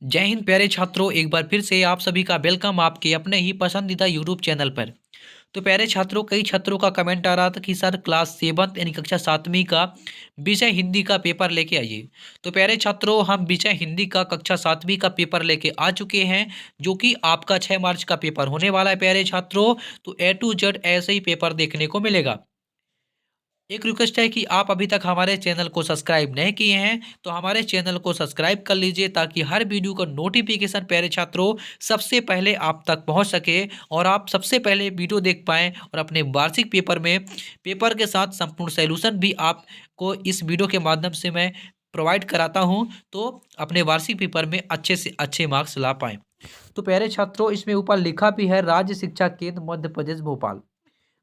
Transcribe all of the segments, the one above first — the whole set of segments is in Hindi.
जय हिंद प्यारे छात्रों, एक बार फिर से आप सभी का वेलकम आपके अपने ही पसंदीदा यूट्यूब चैनल पर। तो प्यारे छात्रों, कई छात्रों का कमेंट आ रहा था कि सर क्लास 7 यानी कक्षा 7वीं का विषय हिंदी का पेपर लेके आइए। तो प्यारे छात्रों, हम विषय हिंदी का कक्षा 7वीं का पेपर लेके आ चुके हैं, जो कि आपका 6 मार्च का पेपर होने वाला है प्यारे छात्रों। तो ए टू जेड ऐसे ही पेपर देखने को मिलेगा। एक रिक्वेस्ट है कि आप अभी तक हमारे चैनल को सब्सक्राइब नहीं किए हैं तो हमारे चैनल को सब्सक्राइब कर लीजिए, ताकि हर वीडियो का नोटिफिकेशन प्यारे छात्रों सबसे पहले आप तक पहुंच सके और आप सबसे पहले वीडियो देख पाएं, और अपने वार्षिक पेपर में पेपर के साथ संपूर्ण सॉल्यूशन भी आपको इस वीडियो के माध्यम से मैं प्रोवाइड कराता हूं, तो अपने वार्षिक पेपर में अच्छे से अच्छे मार्क्स ला पाएँ। तो प्यारे छात्रों, इसमें ऊपर लिखा भी है राज्य शिक्षा केंद्र मध्य प्रदेश भोपाल।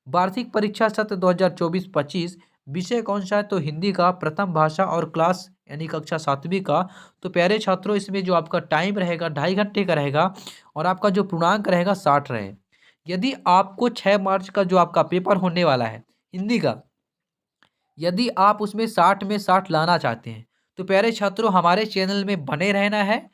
वार्षिक परीक्षा सत्र 2024-25 विषय कौन सा है? तो हिंदी का प्रथम भाषा और क्लास यानी कक्षा 7वीं का। तो प्यारे छात्रों, इसमें जो आपका टाइम रहेगा 2.5 घंटे का रहेगा, और आपका जो पूर्णांक रहेगा 60 रहे। यदि आपको 6 मार्च का जो आपका पेपर होने वाला है हिंदी का, यदि आप उसमें 60 में 60 लाना चाहते हैं, तो प्यारे छात्रों हमारे चैनल में बने रहना है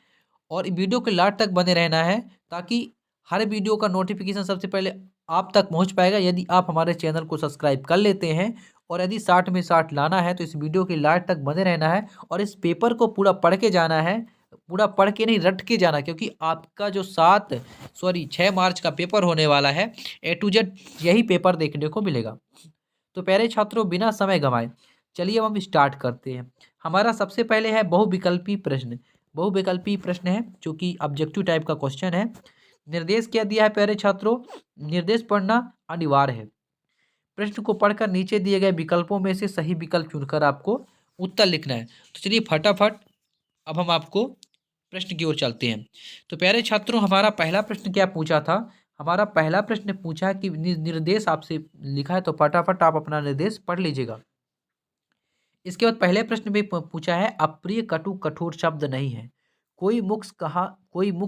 और वीडियो के लास्ट तक बने रहना है, ताकि हर वीडियो का नोटिफिकेशन सबसे पहले आप तक पहुंच पाएगा यदि आप हमारे चैनल को सब्सक्राइब कर लेते हैं। और यदि 60 में 60 लाना है तो इस वीडियो के लास्ट तक बने रहना है, और इस पेपर को पूरा पढ़ के जाना है। पूरा पढ़ के नहीं, रट के जाना, क्योंकि आपका जो 6 मार्च का पेपर होने वाला है, ए टू जेड यही पेपर देखने को मिलेगा। तो प्यारे छात्रों, बिना समय गंवाए चलिए अब हम स्टार्ट करते हैं। हमारा सबसे पहले है बहुविकल्पी प्रश्न। बहुविकल्पी प्रश्न है जो कि ऑब्जेक्टिव टाइप का क्वेश्चन है। निर्देश क्या दिया है प्यारे छात्रों? निर्देश पढ़ना अनिवार्य है। प्रश्न को पढ़कर नीचे दिए गए विकल्पों में से सही विकल्प चुनकर आपको उत्तर लिखना है। तो चलिए फटाफट अब हम आपको प्रश्न की ओर चलते हैं। तो प्यारे छात्रों, हमारा पहला प्रश्न क्या पूछा था? हमारा पहला प्रश्न पूछा है कि निर्देश आपसे लिखा है, तो फटाफट आप अपना निर्देश पढ़ लीजिएगा। इसके बाद पहले प्रश्न में पूछा है अप्रिय कटु कठोर शब्द नहीं है, कोई मुख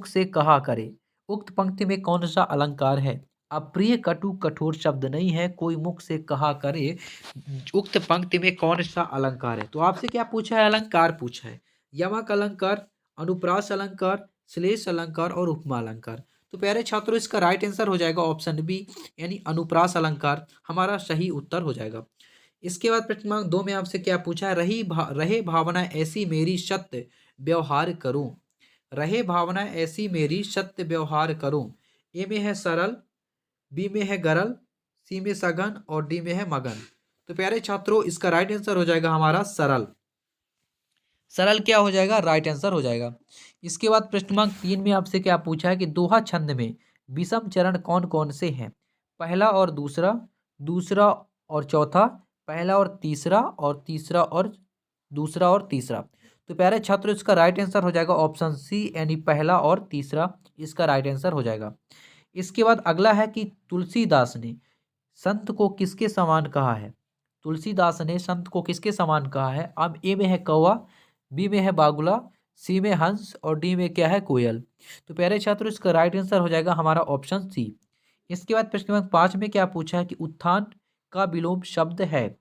से कहा करे। उक्त पंक्ति में कौन सा अलंकार है? अप्रिय कटु कठोर शब्द नहीं है, कोई मुख से कहा करे। उक्त पंक्ति में कौन सा अलंकार है? तो आपसे क्या पूछा है? अलंकार पूछा है। यमक अलंकार, अनुप्रास अलंकार, श्लेष अलंकार और उपमा अलंकार। तो प्यारे छात्रों, इसका राइट आंसर हो जाएगा ऑप्शन बी, यानी अनुप्रास अलंकार हमारा सही उत्तर हो जाएगा। इसके बाद प्रश्न क्रमांक 2 में आपसे क्या पूछा है? रहे भावना ऐसी मेरी सत्य व्यवहार करूं। रहे भावना ऐसी मेरी सत्य व्यवहार करूं। ए में है सरल, बी में है गरल, सी में सघन और डी में है मगन। तो प्यारे छात्रों, इसका राइट आंसर हो जाएगा हमारा सरल। सरल क्या हो जाएगा? राइट आंसर हो जाएगा। इसके बाद प्रश्न क्रमांक 3 में आपसे क्या पूछा है कि दोहा छंद में विषम चरण कौन कौन से हैं? पहला और दूसरा, दूसरा और चौथा, पहला और तीसरा, और तीसरा और दूसरा और तीसरा। तो प्यारे छात्रों, इसका राइट आंसर हो जाएगा ऑप्शन सी, यानी पहला और तीसरा इसका राइट आंसर हो जाएगा। इसके बाद अगला है कि तुलसीदास ने संत को किसके समान कहा है? तुलसीदास ने संत को किसके समान कहा है? अब ए में है कौवा, बी में है बागुला, सी में हंस और डी में क्या है? कोयल। तो प्यारे छात्रों, इसका राइट आंसर हो जाएगा हमारा ऑप्शन सी। इसके बाद प्रश्न क्रमांक 5 में क्या पूछा है कि उत्थान का विलोम शब्द है?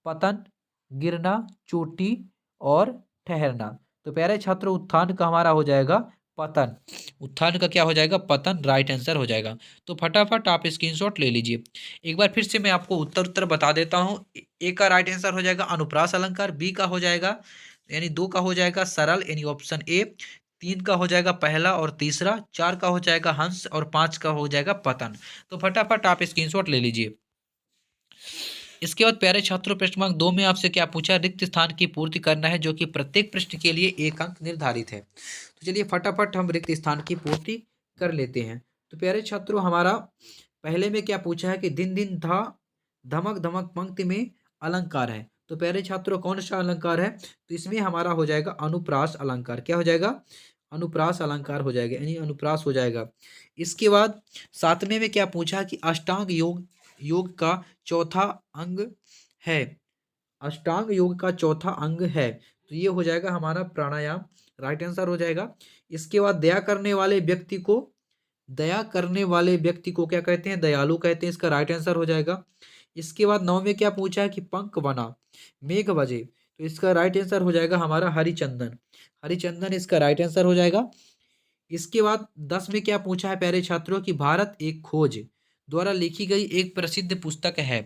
पतन, गिरना, चोटी और ठहरना। तो प्यारे छात्रों, उत्थान का हमारा हो जाएगा पतन। उत्थान का क्या हो जाएगा? पतन राइट आंसर हो जाएगा। तो फटाफट आप स्क्रीनशॉट ले लीजिए। एक बार फिर से मैं आपको उत्तर उत्तर बता देता हूँ। ए का राइट आंसर हो जाएगा अनुप्रास अलंकार, बी का हो जाएगा यानी 2 का हो जाएगा सरल यानी ऑप्शन ए, 3 का हो जाएगा पहला और तीसरा, 4 का हो जाएगा हंस और 5 का हो जाएगा पतन। तो फटाफट आप स्क्रीनशॉट ले लीजिए। इसके बाद प्यारे छात्रों, प्रश्न क्रमांक 2 में आपसे क्या पूछा? रिक्त स्थान की पूर्ति करना है, जो कि प्रत्येक प्रश्न के लिए 1 अंक निर्धारित है। तो चलिए फटाफट हम रिक्त स्थान की पूर्ति कर लेते हैं। तो प्यारे छात्रों, हमारा पहले में क्या पूछा है कि दिन दिन धा धमक धमक पंक्ति में अलंकार है। तो प्यारे छात्रों, कौन सा अलंकार है? तो इसमें हमारा हो जाएगा अनुप्रास अलंकार। क्या हो जाएगा? अनुप्रास अलंकार हो जाएगा, यानी अनुप्रास हो जाएगा। इसके बाद 7वें में क्या पूछा कि अष्टांग योग योग का चौथा अंग है? अष्टांग योग का चौथा अंग है, तो ये हो जाएगा हमारा प्राणायाम। राइट आंसर हो जाएगा। इसके बाद दया करने वाले व्यक्ति को क्या कहते हैं? दयालु कहते हैं। इसका राइट आंसर हो जाएगा। इसके बाद 9 में क्या पूछा है कि पंख बना मेघ बजे। तो इसका राइट आंसर हो जाएगा हमारा हरिचंदन। हरिचंदन इसका राइट आंसर हो जाएगा। इसके बाद 10 में क्या पूछा है प्यारे छात्रों कि भारत एक खोज द्वारा लिखी गई एक प्रसिद्ध पुस्तक है।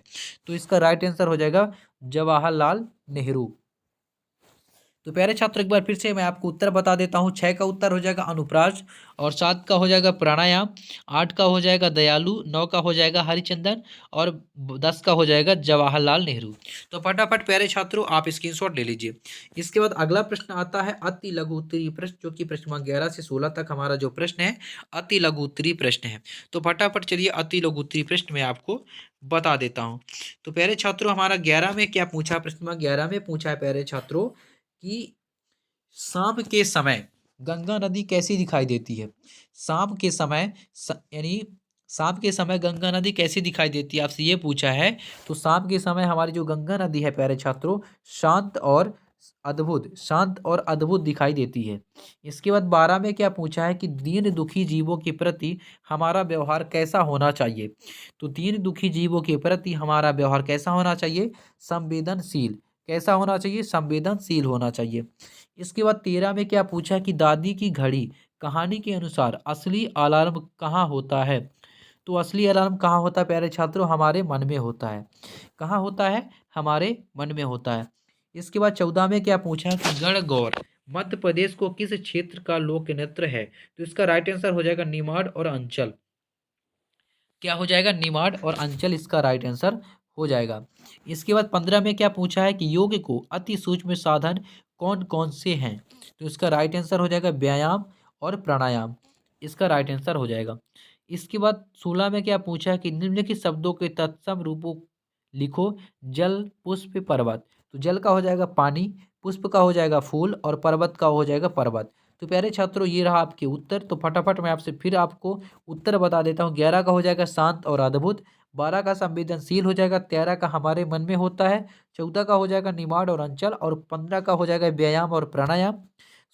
तो इसका राइट आंसर हो जाएगा जवाहरलाल नेहरू। तो प्यारे छात्र एक बार फिर से मैं आपको उत्तर बता देता हूँ। 6 का उत्तर हो जाएगा अनुप्रास, और 7 का हो जाएगा प्राणायाम, 8 का हो जाएगा दयालु, 9 का हो जाएगा हरिचंदन, और 10 का हो जाएगा जवाहरलाल नेहरू। तो फटाफट प्यारे छात्रों आप स्क्रीनशॉट ले लीजिए। इसके बाद अगला प्रश्न आता है अति लघु उत्तरीय प्रश्न, जो कि प्रश्न क्रमांक 11 से 16 तक हमारा जो प्रश्न है अति लघु उत्तरीय प्रश्न है। तो फटाफट चलिए अति लघु उत्तरीय प्रश्न में आपको बता देता हूँ। तो प्यारे छात्रों हमारा 11 में क्या पूछा, प्रश्न क्रमांक 11 में पूछा है प्यारे छात्रों कि शाम के समय गंगा नदी कैसी दिखाई देती है। शाम के समय यानी शाम के समय गंगा नदी कैसी दिखाई देती है, आपसे ये पूछा है। तो शाम के समय हमारी जो गंगा नदी है प्यारे छात्रों शांत और अद्भुत दिखाई देती है। इसके बाद 12 में क्या पूछा है कि दीन दुखी जीवों के प्रति हमारा व्यवहार कैसा होना चाहिए। तो दीन दुखी जीवों के प्रति हमारा व्यवहार कैसा होना चाहिए, संवेदनशील। कैसा होना चाहिए, संवेदनशील होना चाहिए। इसके बाद 13 में क्या पूछा है कि दादी की घड़ी कहानी के अनुसार असली अलार्म कहाँ होता है। तो असली अलार्म कहाँ होता है प्यारे छात्रों, हमारे मन में होता है। कहाँ होता है, हमारे मन में होता है। इसके बाद 14 में क्या पूछा है कि गणगौर मध्य प्रदेश को किस क्षेत्र का लोक नृत्य है। तो इसका राइट आंसर हो जाएगा निमाड़ और अंचल। क्या हो जाएगा, निमाड़ और अंचल इसका राइट आंसर हो जाएगा। इसके बाद 15 में क्या पूछा है कि योग को अति सूक्ष्म साधन कौन कौन से हैं। तो इसका राइट आंसर हो जाएगा व्यायाम और प्राणायाम। इसका राइट आंसर हो जाएगा। इसके बाद 16 में क्या पूछा है कि निम्नलिखित शब्दों के तत्सम रूपों लिखो। जल पुष्प पर्वत। तो जल का हो जाएगा पानी, पुष्प का हो जाएगा फूल, और पर्वत का हो जाएगा पर्वत। तो प्यारे छात्रों ये रहा आपके उत्तर। तो फटाफट मैं आपसे फिर आपको उत्तर बता देता हूँ। 11 का हो जाएगा शांत और अद्भुत, 12 का संवेदनशील हो जाएगा, 13 का हमारे मन में होता है, 14 का हो जाएगा निमाड़ और अंचल, और 15 का हो जाएगा व्यायाम और प्राणायाम,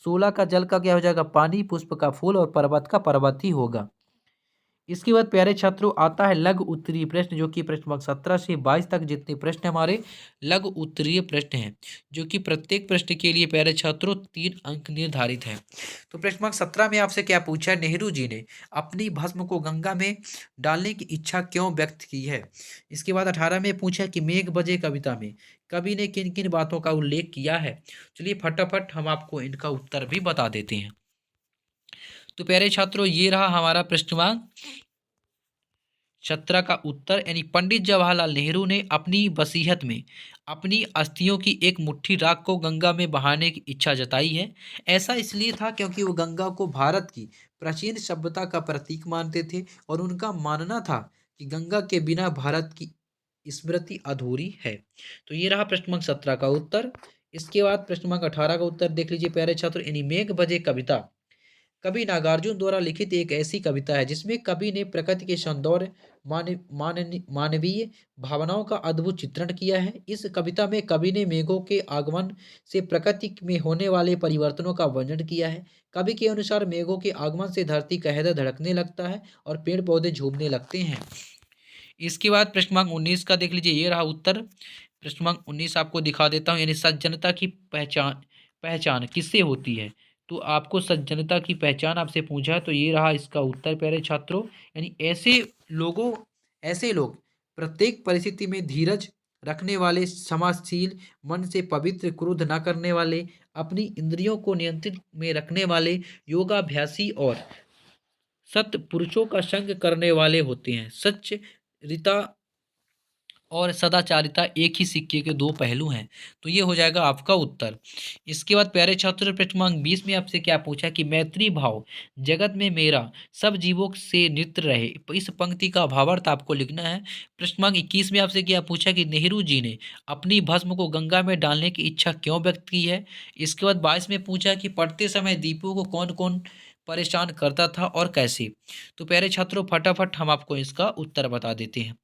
16 का जल का क्या हो जाएगा पानी, पुष्प का फूल, और पर्वत का पर्वत ही होगा। इसके बाद प्यारे छात्रों आता है लघु उत्तरीय प्रश्न, जो कि प्रश्न क्रमांक 17 से 22 तक जितने प्रश्न हमारे लघु उत्तरीय प्रश्न हैं, जो कि प्रत्येक प्रश्न के लिए प्यारे छात्रों 3 अंक निर्धारित है। तो प्रश्न क्रमांक 17 में आपसे क्या पूछा है, नेहरू जी ने अपनी भस्म को गंगा में डालने की इच्छा क्यों व्यक्त की है। इसके बाद 18 में पूछा कि मेघ बजे कविता में कवि ने किन किन बातों का उल्लेख किया है। चलिए फटाफट हम आपको इनका उत्तर भी बता देते हैं। तो प्यारे छात्रों ये रहा हमारा प्रश्न क्रमांक 17 का उत्तर, यानी पंडित जवाहरलाल नेहरू ने अपनी वसीयत में अपनी अस्थियों की एक मुट्ठी राख को गंगा में बहाने की इच्छा जताई है। ऐसा इसलिए था क्योंकि वो गंगा को भारत की प्राचीन सभ्यता का प्रतीक मानते थे, और उनका मानना था कि गंगा के बिना भारत की स्मृति अधूरी है। तो ये रहा प्रश्न क्रमांक 17 का उत्तर। इसके बाद प्रश्न क्रमांक 18 का उत्तर देख लीजिए प्यारे छात्र, यानी मेघ बजे कविता कवि नागार्जुन द्वारा लिखित एक ऐसी कविता है जिसमें कवि ने प्रकृति के सौंदर्य, मानवीय भावनाओं का अद्भुत चित्रण किया है। इस कविता में कवि ने मेघों के आगमन से प्रकृति में होने वाले परिवर्तनों का वर्णन किया है। कवि के अनुसार मेघों के आगमन से धरती का हृदय धड़कने लगता है और पेड़ पौधे झूमने लगते हैं। इसके बाद प्रश्न क्रमांक 19 का देख लीजिए, ये रहा उत्तर। प्रश्न क्रमांक 19 आपको दिखा देता हूँ, यानी सज्जनता की पहचान पहचान किससे होती है। तो आपको सज्जनता की पहचान आपसे पूछा है, तो ये रहा इसका उत्तर प्यारे छात्रों, यानी ऐसे लोग प्रत्येक परिस्थिति में धीरज रखने वाले, क्षमाशील, मन से पवित्र, क्रोध न करने वाले, अपनी इंद्रियों को नियंत्रित में रखने वाले, योगाभ्यासी और सत्पुरुषों का संग करने वाले होते हैं। सच्च रिता और सदाचारिता एक ही सिक्के के दो पहलू हैं। तो ये हो जाएगा आपका उत्तर। इसके बाद प्यारे छात्र प्रश्न क्रमांक 20 में आपसे क्या पूछा कि मैत्री भाव जगत में मेरा सब जीवों से नित्य रहे। इस पंक्ति का भावार्थ आपको लिखना है। प्रश्न क्रमांक 21 में आपसे क्या पूछा कि नेहरू जी ने अपनी भस्म को गंगा में डालने की इच्छा क्यों व्यक्त की है। इसके बाद 22 में पूछा कि पढ़ते समय दीपों को कौन कौन परेशान करता था और कैसे। तो प्यारे छात्रों फटाफट हम आपको इसका उत्तर बता देते हैं।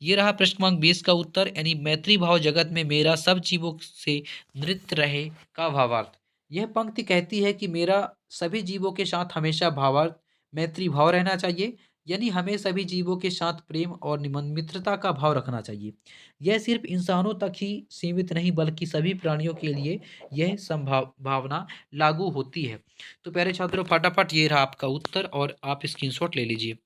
ये रहा प्रश्न क्रमांक 20 का उत्तर, यानी मैत्री भाव जगत में मेरा सब जीवों से नृत्य रहे का भावार्थ। यह पंक्ति कहती है कि मेरा सभी जीवों के साथ हमेशा भावार्थ मैत्री भाव रहना चाहिए। यानी हमें सभी जीवों के साथ प्रेम और मित्रता का भाव रखना चाहिए। यह सिर्फ इंसानों तक ही सीमित नहीं बल्कि सभी प्राणियों के लिए यह भावना लागू होती है। तो प्यारे छात्रों, फटाफट ये रहा आपका उत्तर और आप स्क्रीनशॉट ले लीजिए।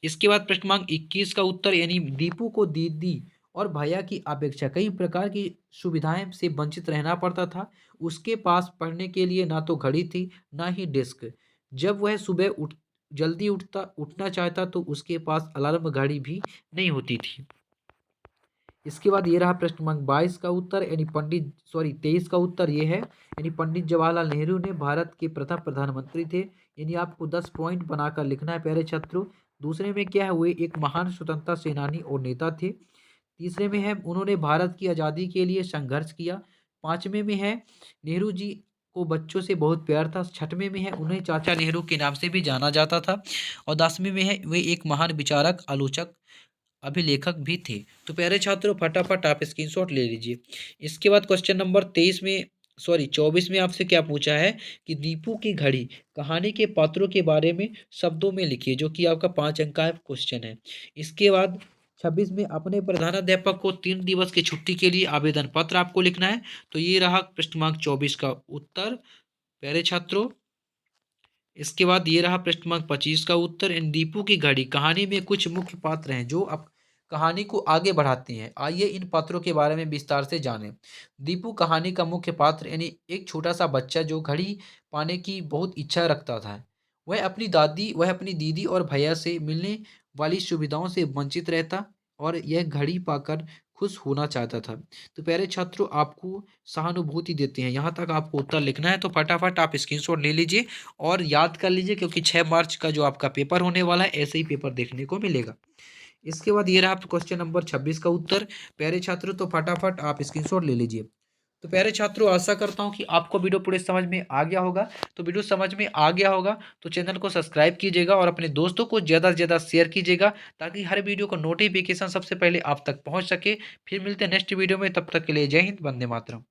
इसके बाद प्रश्न क्रमांक 21 का उत्तर, यानी दीपू को दीदी और भैया की अपेक्षा कई प्रकार की सुविधाएं से वंचित रहना पड़ता था। उसके पास पढ़ने के लिए ना तो घड़ी थी, ना ही डेस्क। जब वह सुबह जल्दी उठना चाहता तो उसके पास अलार्म घड़ी भी नहीं होती थी। इसके बाद ये रहा प्रश्न क्रमांक 22 का उत्तर, यानी 23 का उत्तर ये है, यानी पंडित जवाहरलाल नेहरू ने भारत के प्रथम प्रधानमंत्री थे। यानी आपको 10 पॉइंट बनाकर लिखना है प्यारे छात्रों। दूसरे में क्या है, वो एक महान स्वतंत्रता सेनानी और नेता थे। तीसरे में है, उन्होंने भारत की आज़ादी के लिए संघर्ष किया। पाँचवें में है, नेहरू जी को बच्चों से बहुत प्यार था। छठवें में है, उन्हें चाचा नेहरू के नाम से भी जाना जाता था। और 10वें में है, वे एक महान विचारक, आलोचक, अभिलेखक भी थे। तो प्यारे छात्रों, फटाफट आप स्क्रीनशॉट ले लीजिए। इसके बाद क्वेश्चन नंबर 24 में आपसे क्या पूछा है कि दीपू की घड़ी कहानी के पात्रों के बारे में शब्दों में लिखिए, जो कि आपका 5 अंक का क्वेश्चन है। इसके बाद 26 में अपने प्रधानाध्यापक को 3 दिवस की छुट्टी के लिए आवेदन पत्र आपको लिखना है। तो ये रहा प्रश्न क्रमांक 24 का उत्तर प्यारे छात्रों। इसके बाद ये रहा प्रश्न क्रमांक 25 का उत्तर, इन दीपू की घड़ी कहानी में कुछ मुख्य पात्र हैं जो अब कहानी को आगे बढ़ाते हैं। आइए इन पात्रों के बारे में विस्तार से जानें। दीपू कहानी का मुख्य पात्र, यानी एक छोटा सा बच्चा जो घड़ी पाने की बहुत इच्छा रखता था। वह अपनी दीदी और भैया से मिलने वाली सुविधाओं से वंचित रहता और यह घड़ी पाकर खुश होना चाहता था। तो प्यारे छात्रों, आपको सहानुभूति देते हैं। यहाँ तक आपको उत्तर लिखना है, तो फटाफट आप स्क्रीनशॉट ले लीजिए और याद कर लीजिए, क्योंकि 6 मार्च का जो आपका पेपर होने वाला है, ऐसे ही पेपर देखने को मिलेगा। इसके बाद ये रहा क्वेश्चन नंबर 26 का उत्तर प्यारे छात्रों, तो फटाफट आप स्क्रीनशॉट ले लीजिए। तो प्यारे छात्रों, आशा करता हूँ कि आपको वीडियो पूरे समझ में आ गया होगा। तो वीडियो समझ में आ गया होगा तो चैनल को सब्सक्राइब कीजिएगा और अपने दोस्तों को ज़्यादा से ज़्यादा शेयर कीजिएगा, ताकि हर वीडियो का नोटिफिकेशन सबसे पहले आप तक पहुँच सके। फिर मिलते हैं नेक्स्ट वीडियो में, तब तक के लिए जय हिंद, वंदे मातरम।